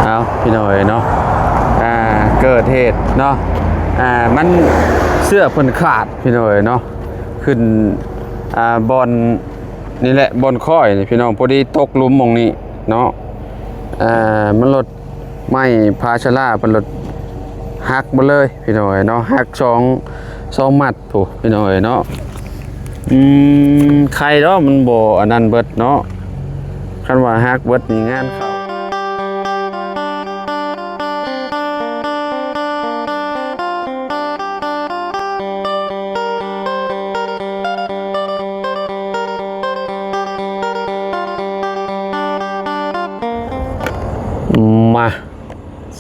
เอาพี่น้อยเนาะเกิดเหตุเนาะมันเสื้อเพิ่นขาดพี่น้อยเนาะขึ้นบอลนี่แหละบอลค่อยนี่พี่น้องพอดีตกหลุมหม่องนี้เนาะมันรถไม่พาชะล่าเป็นรถหักมาเลยพี่น้อยเนาะหักสองมัดผู้พี่น้อยเนาะใครเนาะมันบ่อันนั้นเบิดเนาะคันว่าหักเบิดนี่งานเขามา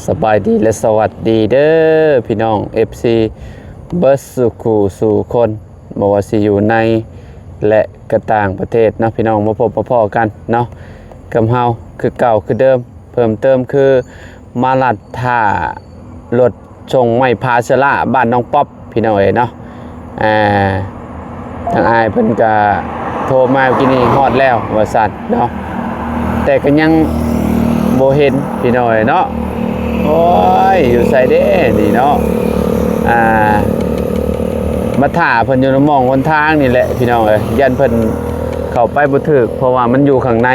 สบายดีและสวัสดีเด้อพี่น้อง FC เบิร์สุขูสู่คนบ่ว่าสิอยู่ในและกระต่างประเทศเนาะพี่น้องมาพบพ่อกันเนาะกับเฮาคือเก่าคือเดิมเพิ่มเติมคือมาลัดท่ารถส่งไม้พาชะล่าบ้านน้องป๊อปพี่น้องเนาะทางอายเพิ่นก็โทรมากินนี่ฮอดแล้วว่าซั่นเนาะแต่ก็ยังโบเห็นพี่น้อยเนาะโอ้ยอยู่ใส่เด้นี่เนาะมาถ่าเพิ่นอยู่มองคนทางนี่แหละพี่น้องเอ้ยยันเพิ่นเข้าไปบ่ถึกเพราะว่ามันอยู่ข้างใน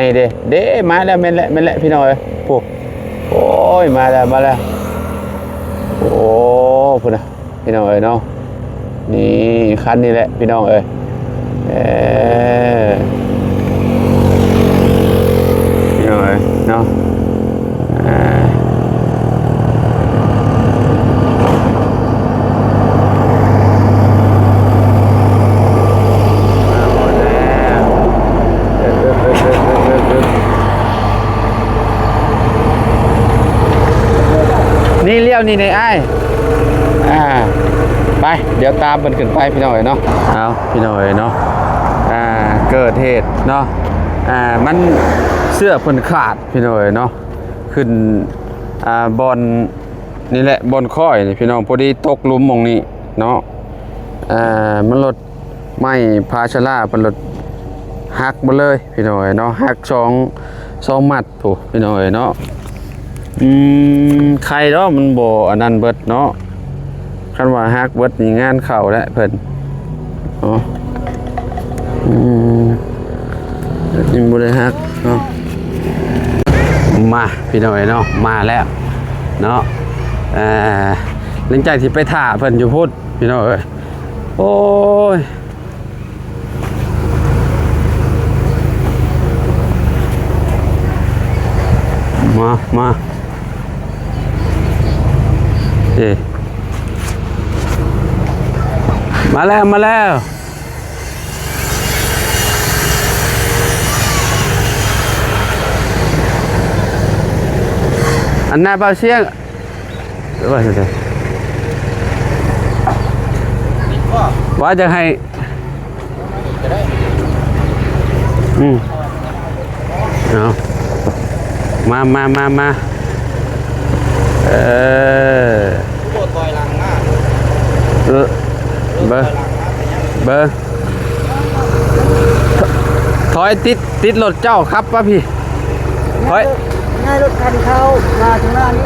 เด้มาแล้วแม่นแหละพี่น้องเอ้ยปุ๊บโอ้ยมาแล้วโอ้พุ่นน่ะพี่น้องเอ้ยเนาะนี่คันนี่แหละพี่น้องเอ้ยพี่น้องเอ้ยเนาะนี่เลี้ยวนี่ในไอ้ไปเดี๋ยวตามมันขึ้นไปพี่น้อยเนาะเอาพี่น้อยเนาะเกิดเหตุเนาะมันเสื้อเพิ่นขาดพี่น้อยเนาะขึ้นบอลนี่แหละบอลค่อยนี่พี่น้องพอดีตกหลุมหม่องนี้เนาะมันรถไม่พาชะล่าเป็นรถหักมาเลยพี่น้อยเนาะหักสองมัดผู้พี่น้อยเนาะใครเนาะมันบ่อันนั้นเบิดเนาะคันว่าฮักเบิดนี่งานเข้าแล้วเพิ่นอ๋อนี่บ่ได้ฮักเนาะมาพี่น้อยเนาะมาแล้วเนาะหลังจากที่ไปถ่าเพิ่นอยู่พุทธพี่น้อยเอ้ยโอ้ยมามาแล้วอันหน้าเบาเสียงว่าจะให้เอามาเบอร์ถอยติดรถเจ้าครับป่ะพี่ถอยง่ายรถคันเข้ามาทางหน้านี้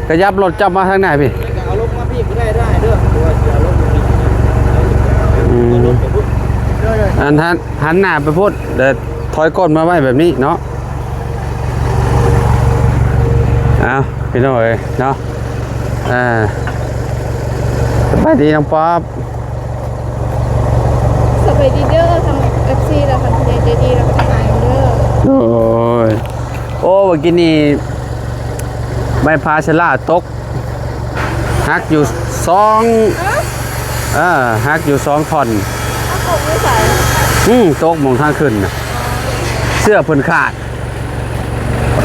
กระยับรถเจ้ามาทางไหนพี่เอารถมาพี่ก็ได้เด้ออันหันหน้าไปพูดเดี๋ยวถอยก้นมาไว้แบบนี้เนาะเอาพี่น้อยเนาะสบายดีน้องป๊อปสบายดีเด้อทาง FC แล้วค่ะใจดีแล้วก็ทางไอเด้อโอ้เมื่อกี้นี่ใบพาชะล่าตกหักอยู่หักอยู่2ท่อนตกไม่ใส่ตกมองทางขึ้นนะเสื้อเพิ่นขาด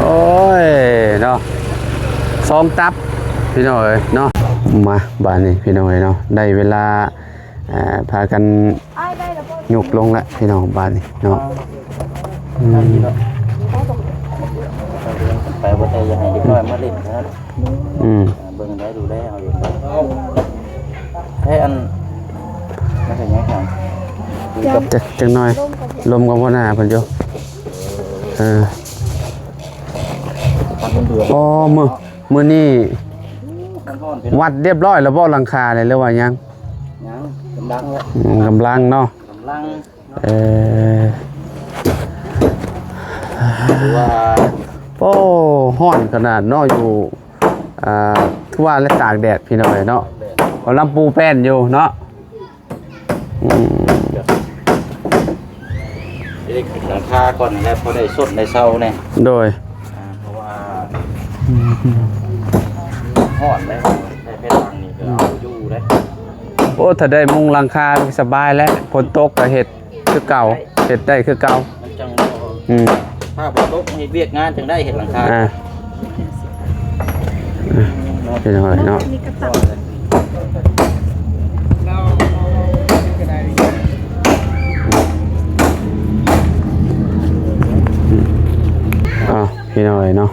โอ้ยเนาะ2ตับพี่น้อยเนาะมาบ้านนี้พี่น้อยเนาะได้เวลาพากันยกลงแล้วพี่น้องบ้านนี้เนาะไปบ่ได้ยังให้เด็กน้อยมาเล่นนะเบิ่งได้ดูได้เอาอยู่ให้อันมาถึงยังครับจักหน่อยลมกับหัวหน้าเพิ่นอยู่ บื่อ อ๋อมื้อนี้วัดเรียบร้อยแล้วบ่หลังคาเลยหรือว่ายัง ยังกำลังเลย กำลังเนาะ กำลัง เออ หรือว่า โอ้ฮ้อนขนาดเนาะอยู่ทั่วและตากแดดพี่น้อยเนาะกำลังปูแป้นอยู่เนาะอืม ได้ขึ้นหลังคาก่อนแล้วพอได้สดได้เศร้าเนี่ย โดย เพราะว่าห่อนได้ได้เพชรทางนี้ก็เอาอยู่ได้ โอ้ถ้าได้มุงหลังคาสบายแล้วฝนตกก็เฮ็ดคือเก่าเฮ็ดได้คือเก่า มันจัง อืม ถ้าบนโต๊ะเฮ็ดเวียกงานจังได้เห็นหลังคา เป็นยังไงเนาะ มีกระตับ อ๋อพี่น้อยเนาะ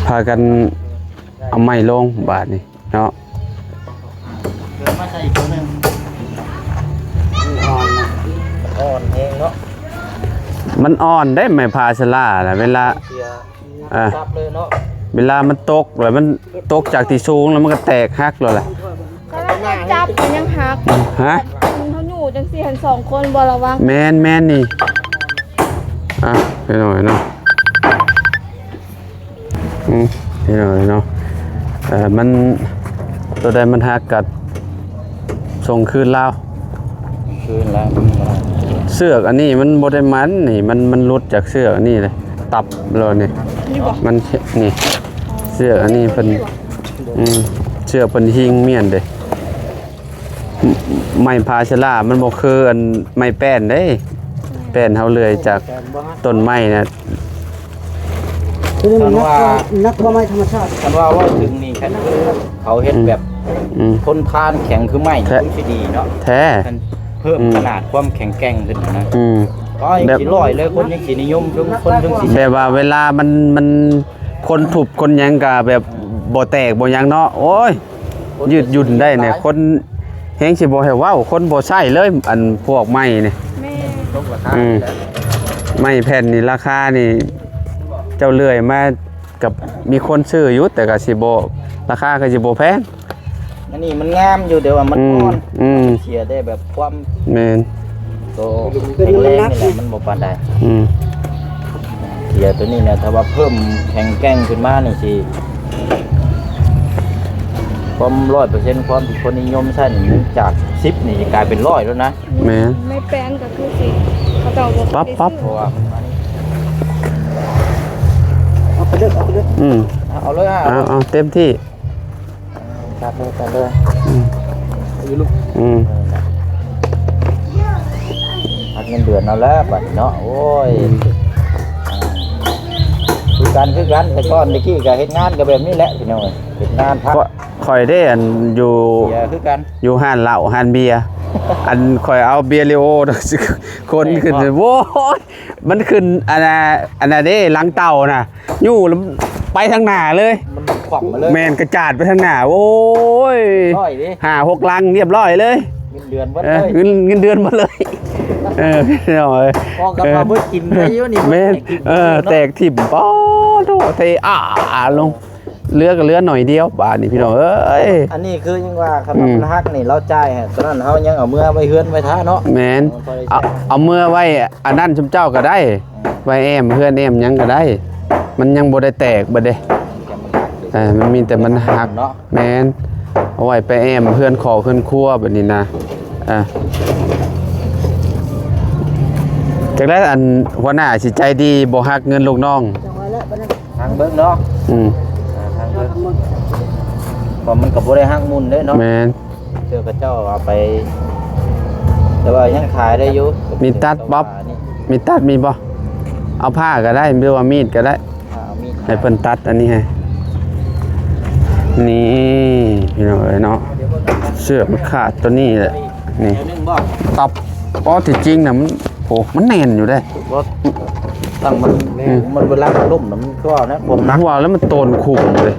พากันเอาไม้ลงบาทนี่เนาะ เกิดมาใส่อีกตัวหนึงอ่อนเองเนาะ มันอ่อนได้ไม้พาชลาน่ะเวลา เสีย ซั บเลยเนาะ เวลามันตกแล้วมันตกจากที่สูงแล้วมันก็แตกหักเลยแหละ ก็แล้วจับมันยังหัก ฮะ เขาอยู่จังสี่หัน2คนบ่ระวัง แมนนี่พี่น้อยเนาะพี่น้อยเนาะมันตัวใดมันหักกัดส่งคืนลาว คืนแล้ว เสือกอันนี้มันบ่ได้มันนี่มันหลุดจากเสือกอันนี้เลยตับเลยนี่ นี่บ่ มันนี่เสือกอันนี้เพิ่นเสือกเพิ่นหิงเมียนเด้ไม้พาชลามันบ่คืออันไม้แป้นเด้แป้นเฮาเลื่อยจากต้นไม้น่ะ คือมันนักว่าไม้ธรรมชาติ คันว่าถึงนี่แค่คือเขาเฮ็ดแบบทนทานแข็งคือไม้นี่คือสิดีเนาะ แท้ เพิ่มขนาดความแข็งแกร่งขึ้นนะ ก็ยัง แบบ สิร้อยเลยคนยังสินิยมคนยังสิ แบบว่าเวลามันคนถูกคนหยังก็แบบบ่แตกบ่หยังเนาะโอ้ยยืดหยุ่นได้เนี่ยคนเฮงสิบ่ให้เว้าคนบ่ใช้เลยอันพวกไม้นี่ แม่ ตกราคา ไม้แผ่นนี่ราคานี่เจ้าเลื่อยมากับมีคนซื้ออยู่แต่ก็สิบ่ราคาก็สิบ่แพง อันนี้มันงามอยู่เดี๋ยวมันอ่อน เสียได้แบบความ แม่น โตแข็งแรงนี่แหละมันบ่ปานใดเสียตัวนี้เนี่ยถ้าว่าเพิ่มแข็งแกร่งขึ้นมานี่สิความ100%ความที่คนนิยมใช้นี่จาก10นี่กลายเป็น100แล้วนะ แม่น ไม่แป้นก็คือสิเขาเจ้าบ่ ปั๊บ เพราะว่าอันนี้ เอาไปเลือกเอาไปเลือก เอาเลยอ่ะ เอาเต็มที่ ตัดเลยลูก หักเงินเดือนเอาแล้วบัดนี้เนาะโอ้ยคือกันแต่ก่อนเมื่อกี้ก็เฮ็ดงานก็แบบนี้แหละพี่น้องเฮ็ดงานพัก ข่อยได้อันอยู่ เสียคือกัน อยู่ห้านเหล้าห้านเบียร์ อันข่อยเอาเบียร์เลโอ คนขึ้นโว้ยมันขึ้นอันน่ะเด้หลังเต่าน่ะยู่แล้วไปทางหน้าเลย มันขวักมาเลย แมนกระจาดไปทางหน้าโอ้ย ร้อยดิ 5-6 ลังเรียบร้อยเลย เงินเดือนวัด เอ เล อยเงินเดือนหมดเลยพี่น้อย พอกับมาเบิดกินได้เยอะนี่ แมนแตกถิ่มป้อโตเทลงเลือก็เลือหน่อยเดียวบาทนี่พี่น้องเอ้ย อันนี้คือยังว่าคำว่ามันฮักนี่เราจ่ายฮะตอนนั้นเฮายังเอาเมื่อไว้เฮือนไว้ท่าเนาะ แมนเอาเมื่อไว้อันนั้นชุมเจ้าก็ได้ไว้แอมเพื่อนแอมยังก็ได้ มันยังบ่ได้แตกบ่เด้มันมีแต่มันหัก เนาะ แมนเอาไว้ไปแอมเพื่อนขอเพื่อนครัวแบบนี้นะจากนั้นอันหัวหน้าสิใจดีบ่ฮักเงินลูกน้อง จังหวะแล้วไปนั่น ทางเบิ่งเนาะทางเบิ่งเพราะมันก็บ่ได้ฮักมุนเด้เนาะ แมน เจ้าพระเจ้าเอาไป แต่ว่ายังขายได้อยู่ มีตัดบ๊อบ มีตัดมีบ่เอาผ้าก็ได้หรือว่ามีดก็ได้ เอามีด ให้เพิ่นตัดอันนี้ให้นี่พี่น้องเอ้ยเนาะเสื้อมันขาดตัวนี้แหละนี่ เดี๋ยวนึงบ่ ตับเพราะที่จริงน่ะมันโอ้มันแน่นอยู่เด้ บ่ตั้งมันเวลามันล่มน่ะมันก็นะผมนัก หัวแล้วมันโตนขุ่มเลย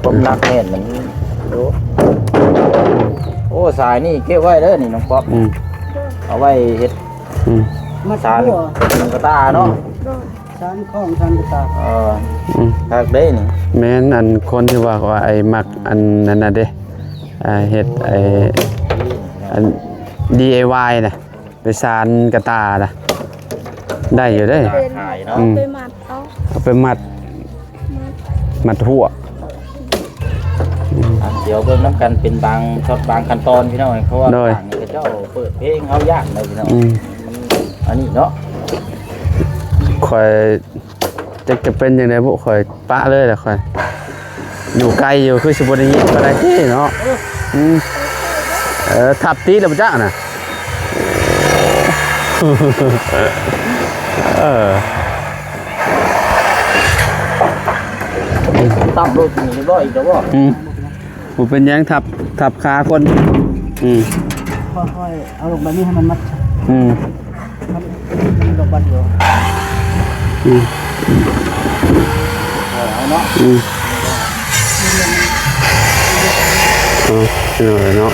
ผมนักแน่นมันโอ้สายนี่เก็บไว้เด้อนี่น้องป๊อปเอาไว้เฮ็ด มา สาร ทั่ว กระตาเนาะ โดย สารของสารกระตา ภาคได้นี่ แม่นอันคนที่ว่าไอ้มักอันนั้นน่ะเด้เฮ็ดไอ้อัน DIY น่ะไปสานกระตาน่ะได้อยู่เด้ เป็น ขายเนาะ ไปหมัดเอา เอาไปมัดหัว เดี๋ยวเบิ่งน้ำกันเป็นบางช็อตบางขั้นตอนพี่น้องเพราะว่าทางนี้เจ้าเปิดเพลงเฮายากเลยพี่น้องอันนี้เนาะ ค่อยจะเป็นจังได๋บ่ค่อยปะเลยล่ะค่อยอยู่ไกลอยู่คือสิบ่ได้ยินปานใดติเนาะทับตีแล้วบ่จักน่ะตั้มรถนี่เรียบร้อยอีกแล้วบ่ บ่เป็นหยังทับขาคนค่อยๆเอาลงแบบนี้ให้มันมัดลงบัดเดียว เอาเนาะ เนาะ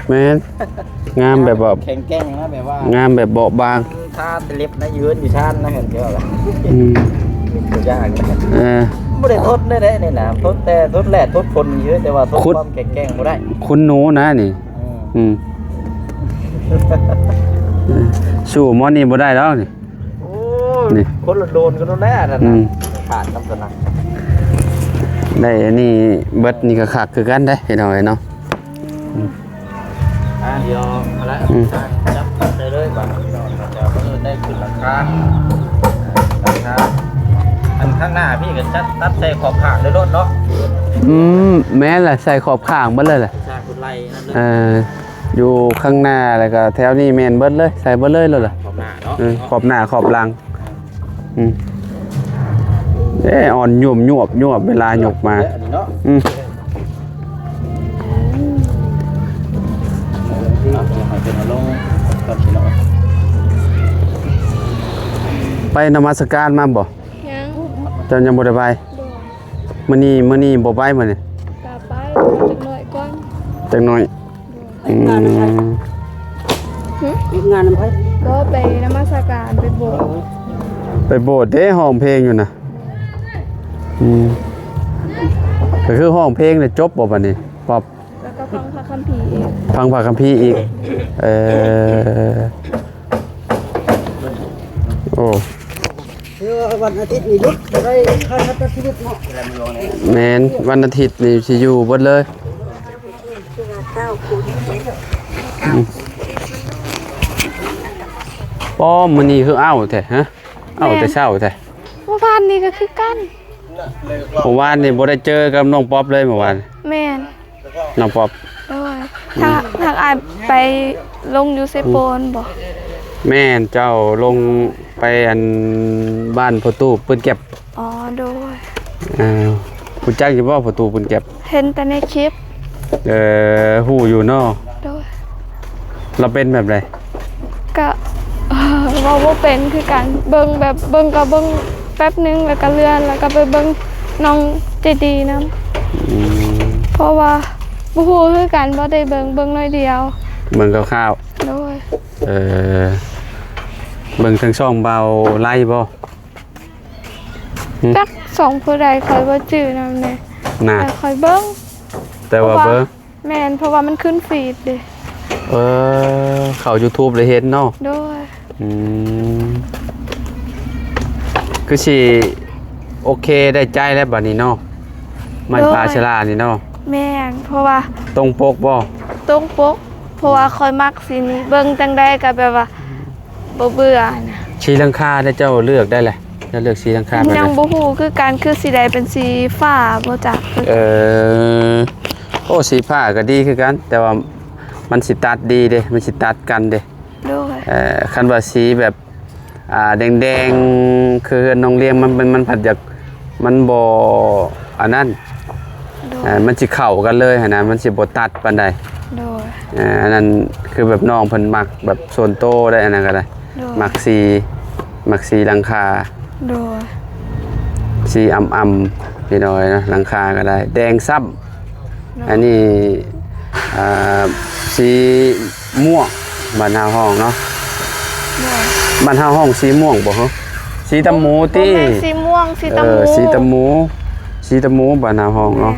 แม่นงามแบบ แข็งแกร่งนะแบบว่าง ามแบบเบาบาง ท่าเล็บนะยืนอยู่ชานนะเห็นเจ้าล่ะตัวยากนะบ่ได้ทดได้นี่นะทดแต่ทดแหละทดคนเยอะแต่ว่าทดความแข็งแกร่งบ่ได้ คุณหนูนะนี่สู้หมอนี่บ่ได้แล้วนี่ โอ้นี่คนโดนกันแล้วแน่นั่นน่ะขาดน้ำสนัก ได้อันนี้เบิดนี่ก็คักคือกันได้พี่น้อยเนาะเดี๋ยวมาแล้วจับได้เลยก่อนจะได้ขึ้นราคาอันข้างหน้าพี่ก็จัดตัดใส่ขอบข้างได้รถเนาะแม่นล่ะใส่ขอบข้างเบิดเลยล่ะใช่คุณไล่นั่นเลยอยู่ข้างหน้าแล้วก็แถวนี้แม่นเบิดเลยใส่เบิดเลยล่ะขอบหน้าเนาะขอบหน้าขอบหลังอ่อนยวบเวลาหยกมาไปนมัสการมาบ่ยัง ยังบ่ได้ไปมื้อนี้บ่ไปมื้อนี้ กลับไปจักหน่อยก่อน จักหน่อยอีกงานนำไผ ก็ไปนมัสการไปโบสถ์ ไปโบสถ์เด้ห้องเพลงอยู่น่ะก็คือห้องเพลงเนี่ยจบบ่บัดนี้ป๊อบ แล้วก็ฟังพระคัมภีร์อีก ฟังพระคัมภีร์อีกโอ้วันอาทิตย์นี่ลุกได้ค่าทัศชีวิตเนาะแม่นวันอาทิตย์นี่สิอยู่เบิดเลยป้อมื้อนี้คืออ้าวแท้ฮะอ้าวแต่เช้าแท้ เมื่อวานนี้ก็คือกัน เมื่อวานนี่บ่ได้เจอกับน้องป๊อปเลยเมื่อวาน แม่น น้องป๊อป ด้วยทางอายไปลงอยู่เซโปนบ่ แม่นเจ้าลงไปอันบ้านพ่อตู้ปืนเก็บ อ๋อด้วย คุณจักอยู่บ่พ่อตู้ปืนเก็บ เห็นแต่ในคลิป ฮู้อยู่เนาะ ด้วย เราเป็นแบบใด ก็ว่าบ่เป็นคือกันเบิ่งแบบเบิ่งก็เบิ่งแป๊บนึงแล้วก็เลื่อนแล้วก็ไปเบิ่งน้องเจดีนำเพราะว่าบ่ฮู้คือกันบ่ได้เบิ่งน้อยเดียว เบิ่งคร่าวๆด้วยเบิ่งทั้งช่องเบาไล่บ่ จักสองผู้ใดคอยบ่จื้อนำแน่น่ะแต่คอยเบิ่ง แต่ว่าเบิ่ง แม่นเพราะว่ามันขึ้นฟีดดิเข้า YouTube เลยเห็นเนาะด้วยคือสิโอเคได้ใจแล้วบัดนี้เนาะมันปลาฉลาดนี่เนาะแม่นเพราะว่าตรงปกบ่ตรงปกเพราะว่าคอยมักสีนี้เบิ่งจังได๋ก็แบบว่าบ่เบื่อนะสีหลังคาได้เจ้าเลือกได้แหละจะเลือกสีหลังคาแบบยังบ่ฮู้คือการคือสีใดเป็นสีฟ้าบ่จักโอ้สีฟ้าก็ดีคือกันแต่ว่ามันสิตัดดีเด้มันสิตัดกันเด้ด้วยคันว่าสีแบบแดงๆคือน้องเลี้ยงมันผัดจากมันบ่อันนั้นมันสิเข้ากันเลยหั่นน่ะมันสิบ่ตัดปานใดอันนั้นคือแบบน้องเพิ่นมักแบบโซนโตได้อันนั้นก็ได้มักสีหลังคาสีอ่ำๆนิดหน่อยนะหลังคาก็ได้แดงซ้ำอันนี้ อ่าสีม่วงบ้านเฮาห้องเนาะบ้านเฮาห้องสีม่วงบ่ฮะสีตะหมูติ บ่แม่นสีม่วงสีตะหมู สีตะหมูสีตะหมูบ้านเฮาห้องเนาะ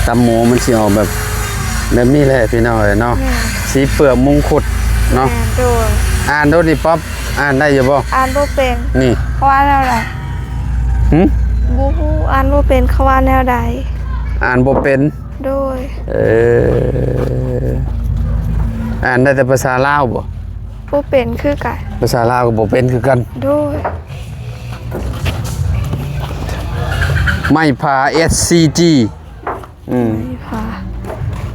ตะหมูมันสิออกแบบนี้แหละพี่น้อยเนาะสีเปลือกมงคุดเนาะ โดย อ่านดูดิป๊อปอ่านได้อยู่บ่ อ่านบ่เป็น นี่ เขาว่าแนวใด หึ บ่ฮู้อ่านบ่เป็นเขาว่าแนวใด อ่านบ่เป็น โดย อ่านได้แต่ภาษาลาวบ่ บ่เป็นคือกัน ภาษาลาวก็บ่เป็นคือกัน โดย ไม้พา SCG นี่ค่ะ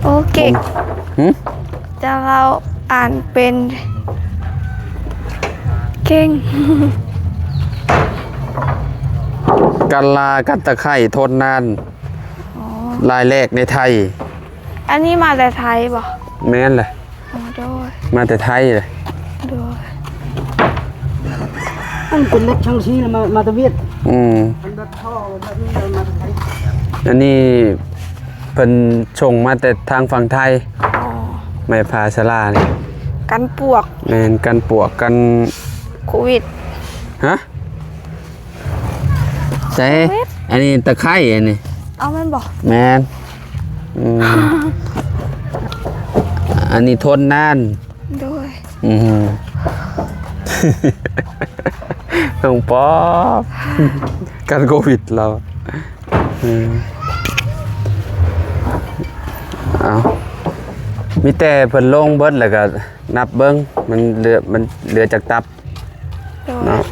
โอเค หึ จะเราอ่านเป็นเก่ง กันลากัตตะไคร่ทนนานรายแรกในไทย อันนี้มาแต่ไทยบ่ แม่นเลย อ๋อโดย มาแต่ไทยเลย โดย อันเป็นเล็กช่างซีมาตะเวียด อันนี้เพิ่นชงมาแต่ทางฝั่งไทย อ๋อ ไม้พาสลานี่ กันปวก แม่นกันปวกกัน โควิด ฮะใช่อันนี้ตะไคร่อันนี้ เอาแม่นบ่ แมนอันนี้ทนนาน โดย ต้องป๊อบกันโควิดเราเอามีแต่เพิ่นลงเบิดแล้วก็นับเบิ่งมันเหลือจากตับ โดย เนาะ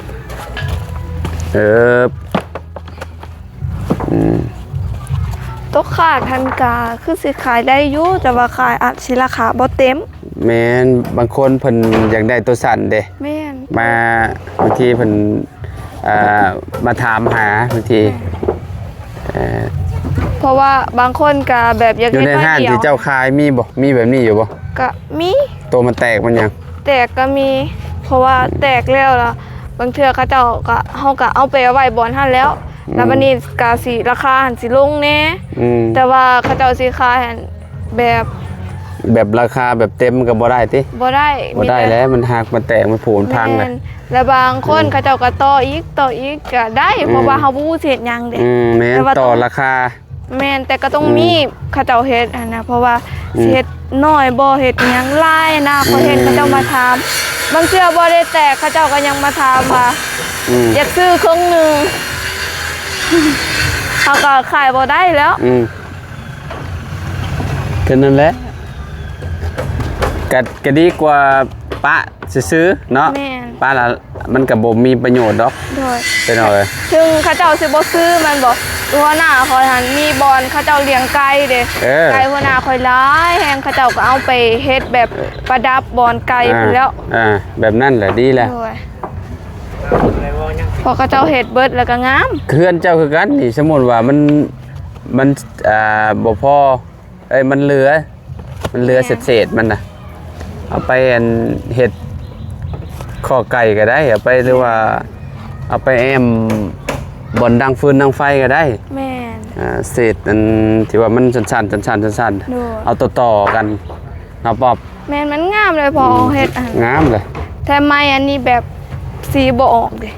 ตกขาดทันกาคือสิขายได้อยู่แต่ว่าขายอาจสิราคาบ่เต็ม แม่นบางคนเพิ่นอยากได้ตัวสั่นเด้ แม่น มาบางทีเพิ่นมาถามหาบางทีเอ่อ เพราะว่าบางคนก็แบบอยาก อยู่ ได้ ใน ใบ ห้าง เดียว ที่เจ้าขายมีบ่มีแบบนี้อยู่บ่ ก็มี ตัวมันแตกมันยัง แตกก็มี เพราะว่าแตกแล้วล่ะบางเทื่อเขาเจ้าก็เฮาก็เอาไปไว้บ่อนหั่นแล้ว แล้วบัดนี้ก็สิราคาหันสิลงแน่แต่ว่าเขาเจ้าสิขายหั่นแบบ ราคาแบบเต็มก็บ่ได้ติ บ่ได้ บ่ได้แล้วมันหักมันแตกมันผูนพัง แม่ น่ะ นแล้วบางคนเขาเจ้าก็ต่ออีกก็ได้เพราะว่าเฮาบ่รู้สิเฮ็ดหยังเด้ แม่น แต่ว่า ต่อราคา แม่นแต่ก็ต้องมีเขาเจ้าเฮ็ดหั่นนะเพราะว่าสิเฮ็ดน้อยบ่เฮ็ดหยังหลายนะเขาเห็นเขาเจ้ามาถามบางเทื่อบ่ได้แตกเขาเจ้าก็ยังมาถามว่าอยากซื้อครึ่งหนึงเขาก็ขายบ่ได้แล้ว แค่นั้นแหละก็ดีกว่าปะซื้อๆเนาะ แม่น ปะละมันก็บ่มีประโยชน์ดอก โดย ไปหน่อย ถึงเขาเจ้าสิบ่ซื้อมันบ่หัวหน้าคอยหันมีบอลเขาเจ้าเลี้ยงไก่เด้ไก่หัวหน้าคอยหลายแฮงเขาเจ้าก็เอาไปเฮ็ดแบบประดับบอลไก่พุ่นแล้ว แบบนั้นแหละดีแหละ โดยพอเขาเจ้าเฮ็ดเบิดแล้วก็งาม เพื่อนเจ้าคือกันนี่สมมุติว่ามันบ่พอมันเหลือเศษมันน่ะเอาไปเฮ็ดข้อไก่ก็ได้เอาไปหรือว่าเอาไปแอมบอนดังฟืนดังไฟก็ได้ แม่น เศษอันที่ว่ามันสั้นๆเอาต่อๆกันเอาปอบ แม่นมันงามเลยพอเฮ็ดอัน งามเลย แต่ไม้อันนี้แบบสีบ่ออกเด้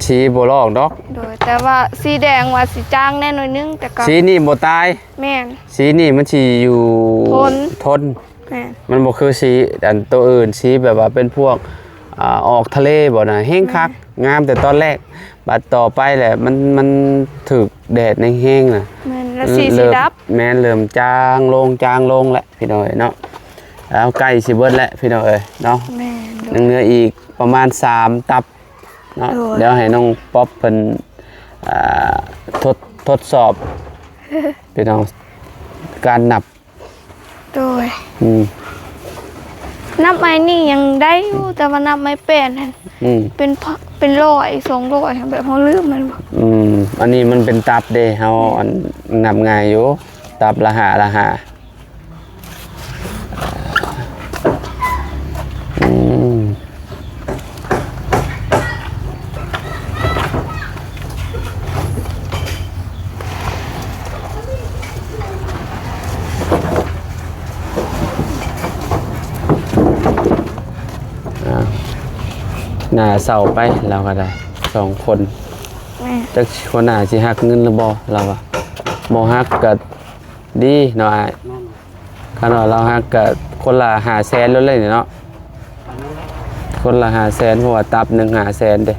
ชี้บ่ลอกดอก โดยแต่ว่าสีแดงว่าสิจางแน่หน่อยนึงแต่ก็ สีนี่บ่ตาย แม่น สีนี่มันสิอยู่ ทน แม่น มันบ่คือสีอันตัวอื่นสีแบบว่าเป็นพวกออกทะเลบ่น่ะแห้งคักงามแต่ตอนแรกบัดต่อไปแหละมันถึกแดดในแห้งน่ะ แม่นแล้วสีดับ แม่นเริ่มจางลงแหละพี่น้อยเนาะแล้วใกล้สิเบิดแล้วพี่น้อยเนาะ แม่น ยังเหลืออีกประมาณ3ตับเนาะ โอ้ย เดี๋ยวให้น้องป๊อปเพิ่นทดสอบพี่น้องการนับ โดย อืม นับไม้นี่ยังได้อยู่แต่ว่านับไม้เป็นนั่น เป็น100 200แบบเฮาลืมมันบ่ อันนี้มันเป็นตับเด้เฮาอันนับง่ายอยู่ตับละหา หน้าเสาไปเราก็ได้2คน แม่ จักคนหน้าสิหักเงินหรือบ่เราอะบ่หักก็ดีเนาะอ้ายคันว่าเราหักก็คนละ500,000แล้วเลยเนาะคนละ500,000เพราะว่าตับหนึง500,000เด้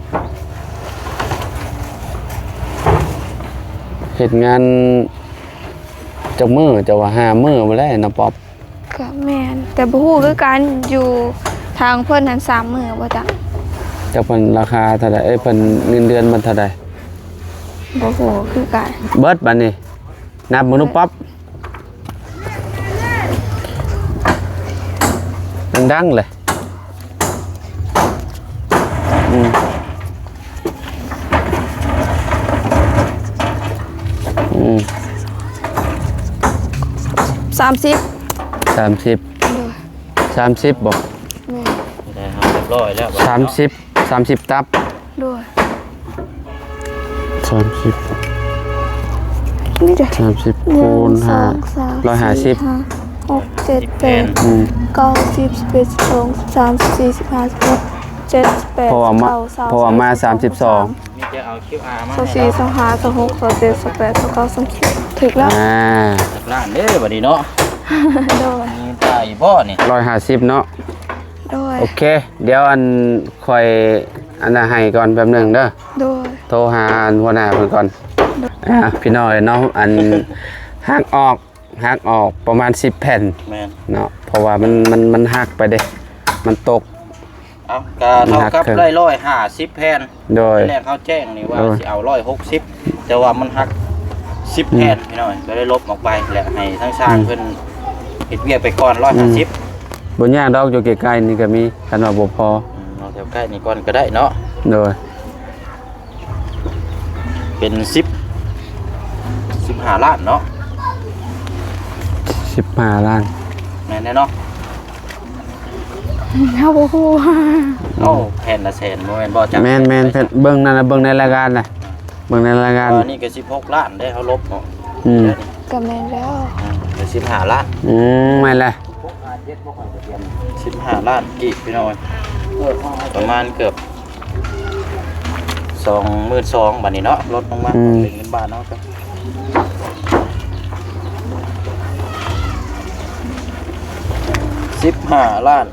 เฮ็ดงานจักมื้อจะว่า5มื้อบ่แล้วเนาะป๊อบ ก็แม่นแต่บ่ฮู้คือการอยู่ทางเพิ่นนั้น3มื้อบ่จ้ะ จักเพิ่นราคาเท่าใดเอ้ยเพิ่นเงินเดือนมันเท่าใด บ่ฮู้คือกัน เบิดบัดนี้นับมื้อนูป๊อบดังๆเลยอืมอืม 30 30 โดย 30บอก แม่ ได้ครับเรียบร้อยแล้ว 30 ตับ โดย 30 นี่เด้อ 30คูณ5 150 6 7 8 อืม 9 10 11 12 13 14 15 16 17 18 เพราะว่ามา32 มีจะเอา QR มาให้ 24 25 26 27 28 29 30ถึกแล้ว จากร้านเด้อบัดนี้เนาะ โดย มีตาอีบ่นี่ 150เนาะ โดย โอเค เดี๋ยวอันคอยอันน่ะให้ก่อนแป๊บหนึงเด้อ โดย โทรหาอันหัวหน้าเพิ่นก่อนพี่น้อยเนาะอันหักออกประมาณ10แผ่น แม่น เนาะเพราะว่ามันหักไปเด้มันตก เอาก็เท่ากับได้150แผ่น โดย แรกเขาแจ้งนี่ว่าสิเอา160แต่ว่ามันหัก10แผ่นพี่น้อยก็ได้ลบออกไปและให้ทั้งสร้างเพิ่นเฮ็ดเวียกไปก่อน150 บ่ยากดอกอยู่ใกล้ๆนี่ก็มีคันว่าบ่พอ เอาแถวใกล้นี่ก่อนก็ได้เนาะ โดย เป็น15ล้านเนาะ 15 ล้าน แม่นแน่เนาะ เฮาบ่ฮู้ เอ้าแผ่นละแสนบ่แม่นบ่จัก แม่นเพิ่นเบิ่งนั่นน่ะเบิ่งในรายการน่ะเบิ่งในรายการ นี่ก็16ล้านได้เขาลบเนาะ อืม ก็แม่นแล้ว ก็15ล้าน แม่นแหละ 15ล้านกี่พี่น้อยประมาณเกือบ22,000บาทนี่เนาะลดลงมาเป็นเงินบาทเนาะครับ15ล้าน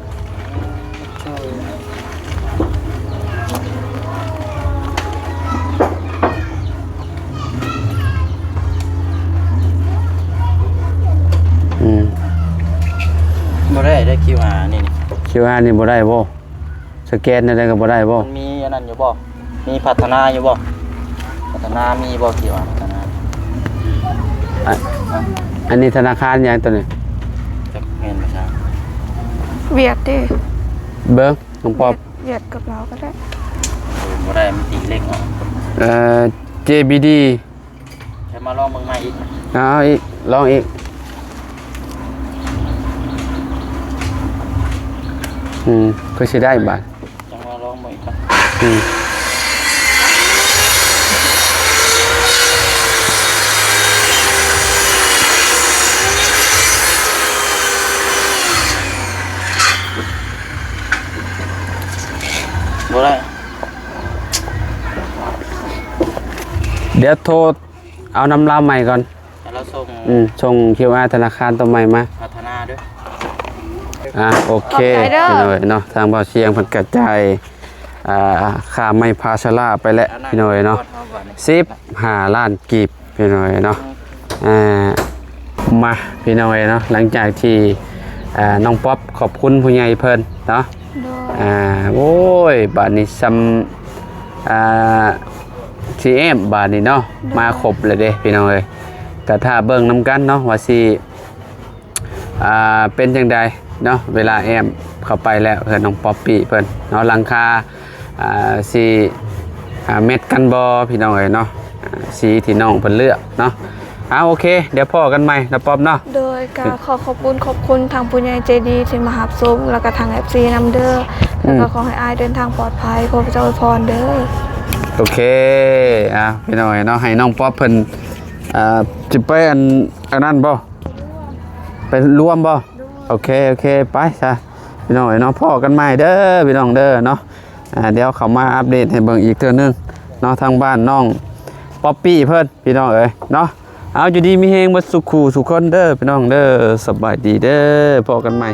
บ่ได้ QR นี่ QR นี่บ่ได้บ่สแกนได้ก็บ่ได้บ่ มันมีอันนั้นอยู่บ่มีพัฒนาอยู่บ่พัฒนามีบ่QR พัฒนา อันนี้ธนาคารหยังตัวนี้ จักแม่นบ่ใช่ เวียดดิ เบิ่งน้องป๊อบ เวียดกับเราก็ได้ บ่ได้มันตีเลขออก JBD ให้มาลองเบิ่งใหม่อีก เอาอีกลองอีกเพื่อสิได้บาท จังมาลองเบิ่งอีกครับ อืม บ่ได้ เดี๋ยวโทรเอาน้ำลาวใหม่ก่อน ให้เราส่ง ส่ง QR ธนาคารตัวใหม่มา พัฒนาด้วย โอเคพี่น้อยเนาะทางบ่อเชียงเพิ่นกระจายค่าไม้พาชลาไปแล้วพี่น้อยเนาะ15ล้านกีบพี่น้อยเนาะมาพี่น้อยเนาะหลังจากที่น้องป๊อปขอบคุณผู้ใหญ่เพิ่นเนาะ โดย โอ้ยบาดนี้ซ้ำTM บาดนี้เนาะมาครบเลยเด้พี่น้องเอ้ยก็ถ้าเบิ่งนำกันเนาะว่าสิเป็นจังใดเนาะเวลาแอมเข้าไปแล้วเพิ่นน้องป๊อปปี้เพิ่นเนาะหลังคาสิเม็ดกันบ่พี่น้องเอ้ยเนาะสีที่น้องเพิ่นเลือกเนาะโอเคเดี๋ยวพ่อกันใหม่นะป๊อปเนาะ โดยการขอบคุณทางผู้ใหญ่ใจดีที่มาหับซุ้มแล้วก็ทาง FC นำเด้อแล้วก็ขอให้อายเดินทางปลอดภัยขอพระเจ้าอวยพรเด้อ โอเคพี่น้อยเนาะให้น้องป๊อปเพิ่นจะไปอันนั้นบ่ไปรวมบ่โอเคไปซะพี่น้อยเนาะพ่อกันใหม่เด้อพี่น้องเด้อเนาะ เดี๋ยวเขามาอัปเดตให้เบิ่งอีกเทื่อนึงเนาะทางบ้านน้องป๊อปปี้เพิ่นพี่น้องเอ้ยเนาะเอาอยู่ดีมีเฮงบ่สุขูสุขคนเด้อพี่น้องเด้อสบายดีเด้อพบกันใหม่